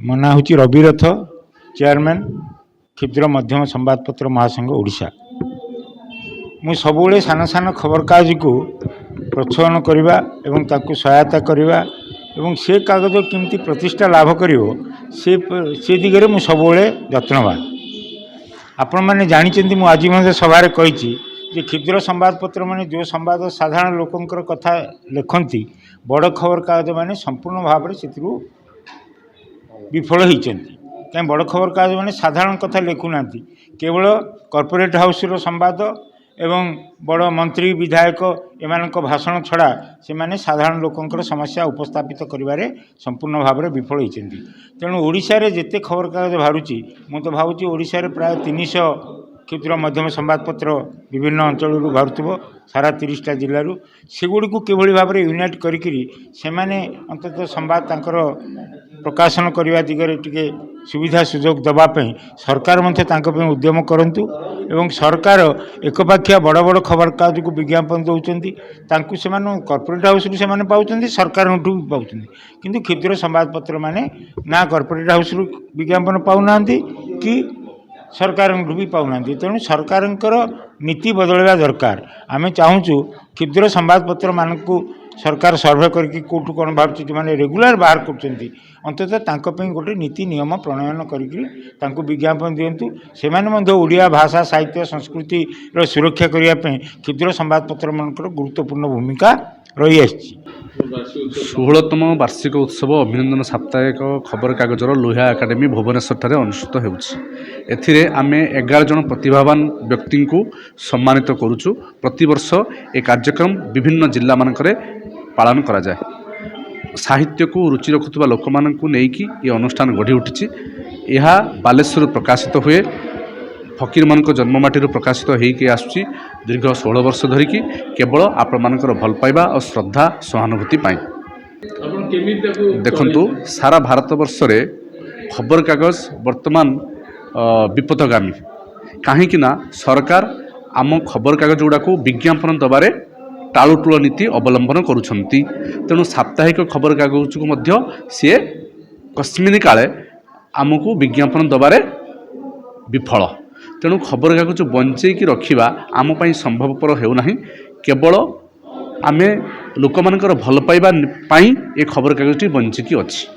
मो ना हूँ रविरथ चेयरमैन क्षुद्र मध्यम संवादपत्र महासंघ ओडिशा। मु सबुले सान सान खबर कागज को प्रोत्साहन करवा एवं ताकू सहायता करवा एवं से कागज केमती प्रतिष्ठा लाभ करिवो से दिगरे मु सबुले यत्नवान। आपण मैंने जानते मु आज मध्य सभारे कही जे क्षुद्र संवादपत्र माने जो संवाद साधारण लोकंकर कथा लिखती बड़ खबर कागज माने संपूर्ण भाव से विफल होती। कहीं बड़ खबर कागज माने साधारण कथा लिखुना केवल कॉर्पोरेट हाउस रो संवाद एवं बड़ मंत्री विधायक एमान भाषण छड़ा से माने साधारण लोकंकर समस्या उपस्थापित करिवारे संपूर्ण भाव में विफल होती। तेणु ओडिशा रे जेते खबर कागज बाहरुची मु तो भावुची ओडिशा रे प्राय 300 क्षुद्र मध्यम संवादपत्र विभिन्न अंचल बाहर सारा 30टा जिलूर सेगुड़ी को किभली भाव में यूनाइट करी से अंतत संवाद तांकर प्रकाशन करने दिगरे टिके सुविधा सुजोग दवाई सरकार मध्य उद्यम करंतु एवं सरकार एकपाखिया बड़ बड़ खबर कागज को विज्ञापन दौरान से कॉर्पोरेट हाउस से पाँच सरकार भी पाँच किंतु क्षुद्र संवादपत्र माने ना कॉर्पोरेट हाउस विज्ञापन पाऊना कि सरकार भी पाऊना। तेणु सरकार नीति बदलवा दरकार। आम चाहूँ क्षुद्र संवादपत्र मान को सरकार सर्वे करके कौटू कौन बाहर जो मैंने रेगुलर बाहर करत गोटे नीति नियम प्रणयन कर विज्ञापन दिंतु से ओडिया भाषा साहित्य संस्कृति सुरक्षा करने क्षुद्र संवादपत्र मान गुरुत्वपूर्ण भूमिका रही आसी। 16तम वार्षिक उत्सव अभिनंदन साप्ताहिक खबर कागजर लोहिया एकाडेमी भुवनेश्वर अनुष्ठित होती। आमे 11 जन प्रतिभावान व्यक्ति को सम्मानित करुचु। प्रतिवर्ष ए कार्यक्रम विभिन्न जिला मानकरे पालन करा जाए। साहित्य को रुचि रखुवा लोक मानकु नेकी ये अनुष्ठान गढ़ी उठी। यह बालेश्वर प्रकाशित हुए फकीर मान जन्ममाटी प्रकाशित होकर आसुची दीर्घ 16 वर्ष धरिकी केवल आपण मानकर भल पाइबा और श्रद्धा सहानुभूति पाई। देखंतु सारा भारत वर्ष रे खबर कागज वर्तमान विपदगामी कहीं सरकार आम खबर कागज गुड़ा को विज्ञापन दबारे टालुटुल नीति अवलंबन करुछंती। तेणु साप्ताहिक खबर कागज को मध्य सी कस्मिन काले आमको विज्ञापन दबारे विफल। तेणु खबर कागज बंचेकी रखिबा आम पई संभवपर हेउना। केवल आमे लोक मानकर भल पाइबा पाई ए खबर कागजटी बंचिकी अछि।